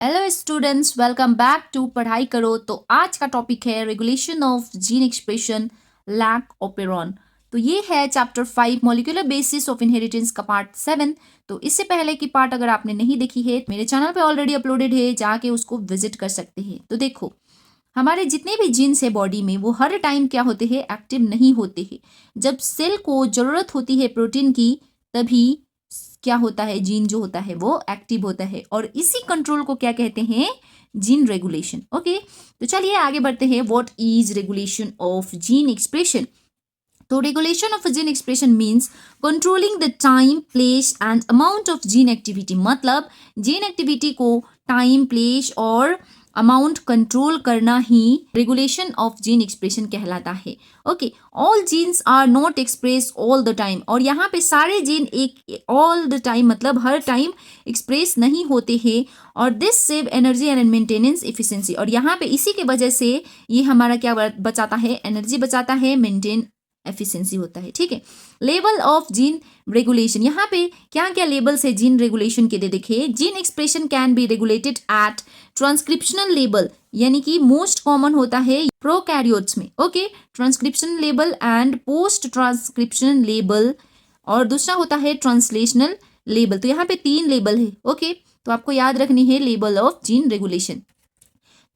Hello students, welcome back to पढ़ाई करो। तो आज का टॉपिक है regulation of gene expression lac operon. तो ये है chapter 5 molecular basis of inheritance का पार्ट 7। तो इससे पहले की पार्ट अगर आपने नहीं देखी है मेरे चैनल पे ऑलरेडी अपलोडेड है, जाके उसको विजिट कर सकते हैं। तो देखो, हमारे जितने भी जीन्स है बॉडी में वो हर टाइम क्या होते हैं, एक्टिव नहीं होते हैं। जब सेल को जरूरत होती है प्रोटीन की तभी क्या होता है, जीन जो होता है वो एक्टिव होता है, और इसी कंट्रोल को क्या कहते हैं, जीन रेगुलेशन। ओके, तो चलिए आगे बढ़ते हैं। What is regulation of gene expression? तो regulation of gene expression means controlling the time, place and amount of gene activity. मतलब जीन एक्टिविटी को टाइम, प्लेस और अमाउंट कंट्रोल करना ही रेगुलेशन ऑफ जीन एक्सप्रेशन कहलाता है। Okay, all genes are not express all the time. और यहाँ पे सारे जीन एक ऑल द टाइम मतलब हर टाइम एक्सप्रेस नहीं होते हैं, और this save energy and maintenance efficiency. और यहाँ पे इसी के वजह से ये हमारा क्या बचाता है, एनर्जी बचाता है, मेंटेन एफिशिएंसी होता है। ठीक है, लेवल ऑफ जीन रेगुलेशन। यहाँ पे क्या क्या लेवल्स है जीन रेगुलेशन के? देखिए, gene expression can be regulated at transcriptional level, यानी कि मोस्ट कॉमन होता है प्रोकैरियोट्स में। Okay, transcription level and post transcription level, और दूसरा होता है ट्रांसलेशनल लेवल। तो यहाँ पे 3 लेवल है। ओके, तो आपको याद रखनी है लेवल ऑफ जीन रेगुलेशन।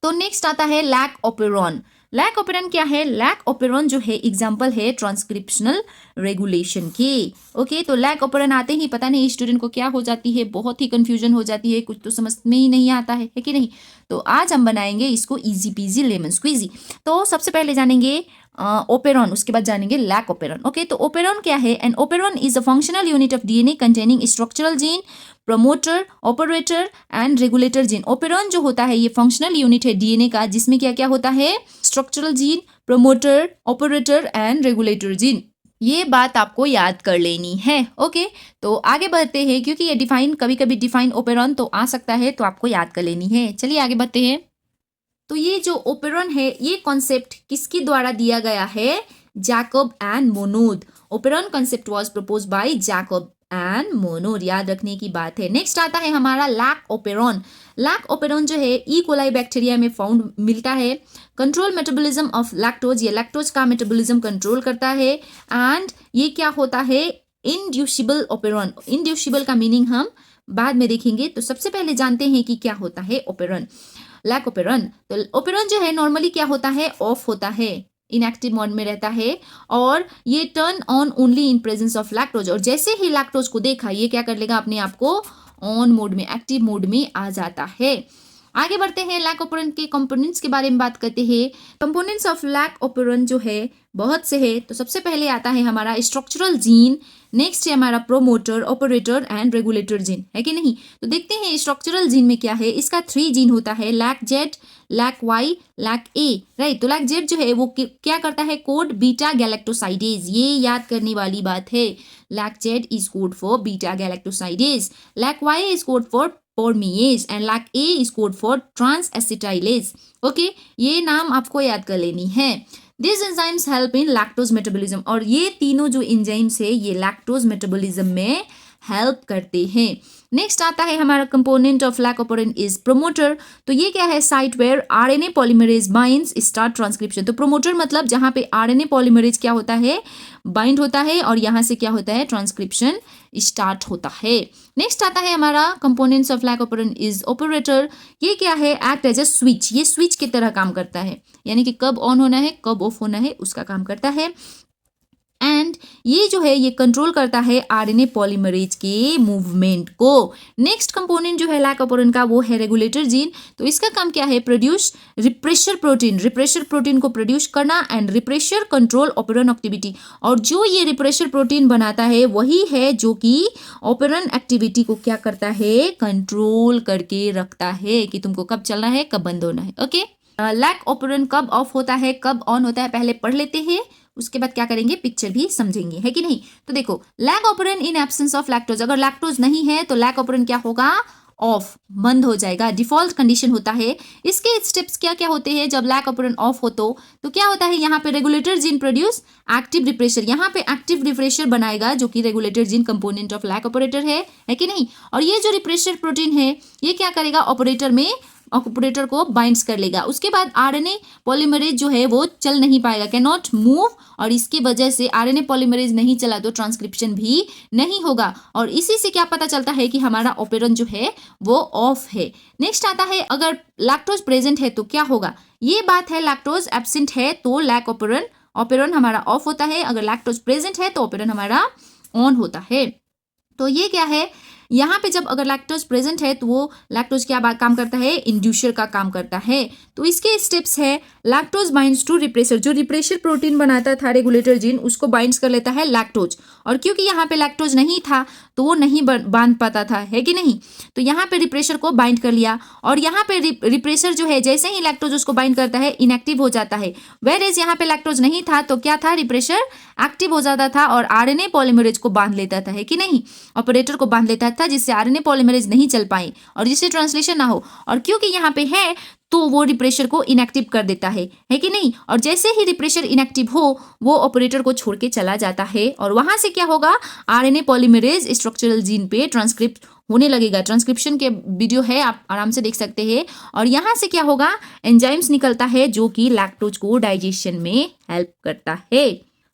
तो नेक्स्ट आता है लैक ओपेरॉन। लैक ओपेरॉन क्या है? लैक ओपेरॉन जो है एग्जांपल है ट्रांसक्रिप्शनल रेगुलेशन के। ओके, तो लैक ओपेरॉन आते ही पता नहीं स्टूडेंट को क्या हो जाती है, बहुत ही कंफ्यूजन हो जाती है, कुछ तो समझ में ही नहीं आता है कि नहीं? तो आज हम बनाएंगे इसको इजी पीजी लेमन स्क्वीजी। तो सबसे पहले जानेंगे ओपेरॉन, उसके बाद जानेंगे लैक ओपेरॉन। ओके, तो ओपेरॉन क्या है? An operon is a functional unit of DNA containing structural gene, promoter, operator and regulator gene. Operon जो होता है ये फंक्शनल यूनिट है डीएनए का, जिसमें क्या क्या होता है, structural gene, promoter, operator and regulator gene. ये बात आपको याद कर लेनी है। ओके, तो आगे बढ़ते हैं, क्योंकि ये डिफाइन कभी कभी डिफाइन ओपेरॉन तो आ सकता है, तो आपको याद कर लेनी है। चलिए आगे बढ़ते हैं। तो ये जो ओपेरॉन है ये कॉन्सेप्ट किसके द्वारा दिया गया है? Jacob and Monod. Operon concept was proposed by Jacob and Monod, याद रखने की बात है। नेक्स्ट आता है हमारा लैक ओपेरॉन। लैक ओपेरॉन जो है ई कोलाई बैक्टीरिया में फाउंड मिलता है। कंट्रोल मेटाबॉलिज्म ऑफ लैक्टोज, ये लैक्टोज का मेटाबॉलिज्म कंट्रोल करता है। एंड ये क्या होता है, इंड्यूसिबल ओपेरॉन। इंड्यूसिबल का मीनिंग हम बाद में देखेंगे, तो सबसे पहले जानते हैं कि क्या होता है ओपेरॉन, लैक ओपेरॉन। तो ओपेरॉन जो है नॉर्मली क्या होता है, ऑफ होता है, इनएक्टिव मोड में रहता है, और ये turn on only in presence of lactose. और जैसे ही लैक्टोज को देखा ये क्या कर लेगा, अपने आप को ऑन मोड में, एक्टिव मोड में आ जाता है। आगे बढ़ते हैं, लैक ओपेरॉन के कंपोनेंट्स के बारे में बात करते हैं। कंपोनेंट्स ऑफ लैक ओपेरॉन जो है बहुत से है। तो सबसे पहले आता है हमारा स्ट्रक्चरल जीन, नेक्स्ट है हमारा promoter, operator and regulator gene, है कि नहीं? तो देखते हैं स्ट्रक्चरल जीन में क्या है। इसका 3 जीन होता है, lac Z, lac Y, lac A. Right, तो लैक जेड जो है वो क्या करता है, कोड बीटा गैलेक्टोसाइडेज। ये याद करने वाली बात है, lac Z is code for beta galactosidase, lac Y is code for permease and lac A is code for transacetylase. Okay, ये नाम आपको याद कर लेनी है। This enzymes help in lactose metabolism, और ये तीनों जो एंजाइम्स है ये लैक्टोज मेटाबॉलिज्म में हेल्प करते हैं। नेक्स्ट आता है हमारा component of lac operon is promoter. तो ये क्या है, site where RNA polymerase binds start transcription. तो प्रोमोटर मतलब जहां पे आरएनए पॉलीमरेज क्या होता है, बाइंड होता है, और यहां से क्या होता है, ट्रांसक्रिप्शन स्टार्ट होता है। नेक्स्ट आता है हमारा components of lac operon is operator. ये क्या है, एक्ट एज अ स्विच। ये स्विच की तरह काम करता है, यानी कि कब ऑन होना है कब ऑफ होना है उसका काम करता है। एंड ये जो है ये कंट्रोल करता है आरएनए पॉलीमरेज के मूवमेंट को। नेक्स्ट कंपोनेंट जो है लैक ओपेरॉन का वो है रेगुलेटर जीन। तो इसका काम क्या है, produce refresher protein, refresher protein को प्रोड्यूस करना and refresher control operon activity. और जो ये रिप्रेशर प्रोटीन बनाता है वही है जो कि ओपेरॉन एक्टिविटी को क्या करता है, कंट्रोल करके रखता है, कि तुमको कब चलना है कब बंद होना है। ओके, लैक ओपेरॉन कब ऑफ होता है कब ऑन होता है पहले पढ़ लेते हैं, उसके बाद क्या करेंगे, पिक्चर भी समझेंगे, है कि नहीं? तो देखो, lac operon in absence of lactose, अगर लैक्टोज नहीं है तो लैक ओपेरॉन क्या होगा, ऑफ, बंद हो जाएगा, डिफॉल्ट कंडीशन होता है। इसके स्टेप्स क्या क्या होते हैं जब लैक ऑपरेंड ऑफ हो तो क्या होता है, यहाँ पे regulator gene produce active repressor, यहाँ पे एक्टिव रिप्रेशर बनाएगा जो कि regulator gene component of lac operator है कि नहीं। और ये जो रिप्रेशर प्रोटीन है ये क्या करेगा, ऑपरेटर को बाइंड्स कर लेगा। उसके बाद आरएनए पॉलीमरेज जो है वो चल नहीं पाएगा, कैन नॉट मूव, और इसकी वजह से आरएनए पॉलीमरेज नहीं चला तो ट्रांसक्रिप्शन भी नहीं होगा। और इसी से क्या पता चलता है कि हमारा ऑपरेरन जो है वो ऑफ है। नेक्स्ट आता है, अगर लैक्टोज प्रेजेंट है तो क्या होगा, ये बात है, लैक्टोज एब्सेंट है तो लैक ऑपरेरन हमारा ऑफ होता है, अगर लैक्टोज प्रेजेंट है तो ऑपरेरन हमारा ऑन होता है। तो ये क्या है, यहाँ पे जब अगर लैक्टोज प्रेजेंट है तो वो लैक्टोज क्या काम करता है, इंड्यूसर का काम करता है। तो इसके स्टेप्स है, लैक्टोज बाइंड्स टू रिप्रेसर, जो रिप्रेशर प्रोटीन बनाता था रेगुलेटर जीन उसको बाइंड्स कर लेता है लैक्टोज, और क्योंकि यहाँ पे लैक्टोज नहीं था तो वो नहीं बांध पाता था, है कि नहीं। तो यहाँ पे रिप्रेशर को बाइंड कर लिया, और यहाँ पे रिप्रेशर जो है जैसे ही लैक्टोज उसको बाइंड करता है इनएक्टिव हो जाता है। वेयर एज यहाँ पे लैक्टोज नहीं था तो क्या था, रिप्रेशर एक्टिव हो जाता था और आरएनए पॉलीमरेज को बांध लेता था, है कि नहीं, ऑपरेटर को बांध लेता था, जिससे आरएनए पॉलीमरेज नहीं चल पाए और जिससे ट्रांसलेशन ना हो। और क्योंकि यहाँ पे है तो वो रिप्रेशर को इनएक्टिव कर देता है कि नहीं। और जैसे ही रिप्रेशर इनएक्टिव हो वो ऑपरेटर को छोड़ के चला जाता है, और वहां से क्या होगा, आरएनए पॉलीमरेज स्ट्रक्चरल जीन पे ट्रांसक्रिप्ट होने लगेगा। ट्रांसक्रिप्शन के वीडियो है, आप आराम से देख सकते हैं। और यहाँ से क्या होगा, एंजाइम्स निकलता है जो कि लैक्टोज को डाइजेशन में हेल्प करता है।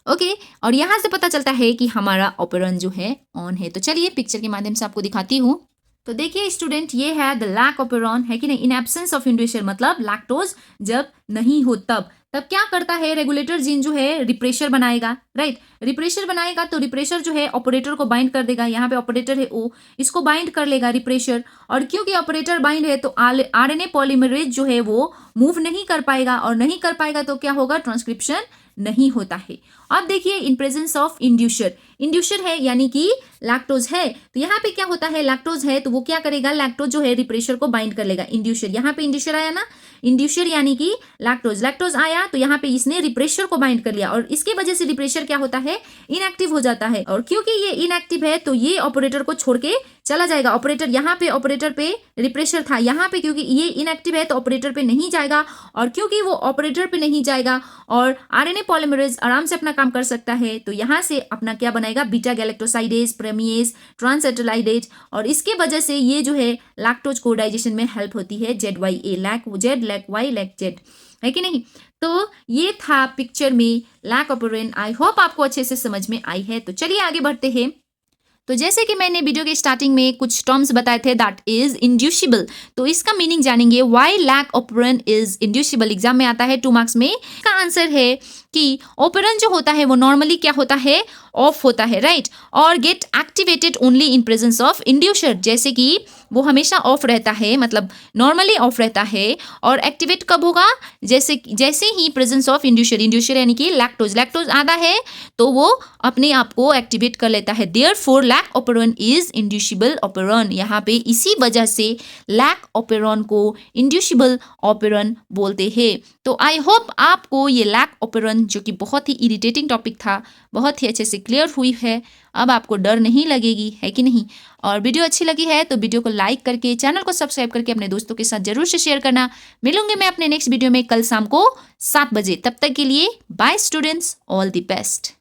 ओके, और यहाँ से पता चलता है कि हमारा ऑपरेरन जो है ऑन है। तो चलिए पिक्चर के माध्यम से आपको दिखाती हूँ। तो देखिए स्टूडेंट, ये है द लैक ऑपरेरन, है कि नहीं, इन एब्सेंस ऑफ इंड्यूसर, मतलब लैक्टोज जब नहीं हो तब क्या करता है, रेगुलेटर जीन जो है रिप्रेशर बनाएगा, राइट। रिप्रेशर बनाएगा तो रिप्रेशर जो है ऑपरेटर को बाइंड कर देगा, यहाँ पे ऑपरेटर है ओ, इसको बाइंड कर लेगा रिप्रेशर। और क्योंकि ऑपरेटर बाइंड है तो आरएनए पॉलीमरेज जो है वो मूव नहीं कर पाएगा, और नहीं कर पाएगा तो क्या होगा, ट्रांसक्रिप्शन नहीं होता है। अब देखिए, इन प्रेजेंस ऑफ इंड्यूसर है यानी कि लैक्टोज है, तो यहाँ पे क्या होता है, लैक्टोज है तो वो क्या करेगा, लैक्टोज जो है रिप्रेशर को बाइंड कर लेगा। इंड्यूसर, यहाँ पे इंड्यूसर आया ना, इंड्यूसर यानी कि लैक्टोज आया तो यहाँ पे इसने रिप्रेशर को बाइंड कर लिया, और इसकी वजह से रिप्रेशर क्या होता है, इनएक्टिव हो जाता है। और क्योंकि ये इनएक्टिव है तो ये ऑपरेटर को छोड़ के चला जाएगा। ऑपरेटर यहाँ पे, ऑपरेटर पे रिप्रेशर था, यहाँ पे क्योंकि ये इनएक्टिव है तो ऑपरेटर पे नहीं जाएगा, और क्योंकि वो ऑपरेटर पे नहीं जाएगा और आरएनए पॉलीमरेज आराम से अपना काम कर सकता है, तो यहाँ से अपना क्या बनाएगा, बीटा गैलेक्टोसाइडेज, प्रेमिएज, ट्रांसएसिटाइडेज, और इसके वजह से ये जो है लैक्टोज को डाइजेशन में हेल्प होती है। ZYA, lac Z, lac Y, lac Z, है कि नहीं। तो ये था पिक्चर में लैक ऑपरेरन। आई होप आपको अच्छे से समझ में आई है। तो चलिए आगे बढ़ते हैं। तो जैसे कि मैंने वीडियो के स्टार्टिंग में कुछ टर्म्स बताए थे, दैट इज इंड्यूसिबल, तो इसका मीनिंग जानेंगे, why lac operon is inducible. Exam में आता है 2 मार्क्स में। इसका आंसर है कि ऑपरेरन जो होता है वो नॉर्मली क्या होता है, ऑफ होता है, राइट, और gate activated only in presence of inducer, जैसे कि वो हमेशा ऑफ रहता है, मतलब नॉर्मली ऑफ रहता है, और एक्टिवेट कब होगा, जैसे ही प्रेजेंस ऑफ इंड्यूसर यानी कि लैक्टोज आधा है तो वो अपने आप को एक्टिवेट कर लेता है। Therefore lac operon is inducible operon. यहाँ पे इसी वजह से लैक ऑपरेरन को इंड्यूसिबल ऑपरेरन बोलते हैं। तो आई होप आपको ये लैक ऑपरेरन, जो कि बहुत ही इरिटेटिंग टॉपिक था, बहुत ही अच्छे से क्लियर हुई है। अब आपको डर नहीं लगेगी, है कि नहीं। और वीडियो अच्छी लगी है तो वीडियो को लाइक करके, चैनल को सब्सक्राइब करके अपने दोस्तों के साथ जरूर से शेयर करना। मिलूंगी मैं अपने नेक्स्ट वीडियो में कल शाम को 7 बजे। तब तक के लिए bye students, all the best.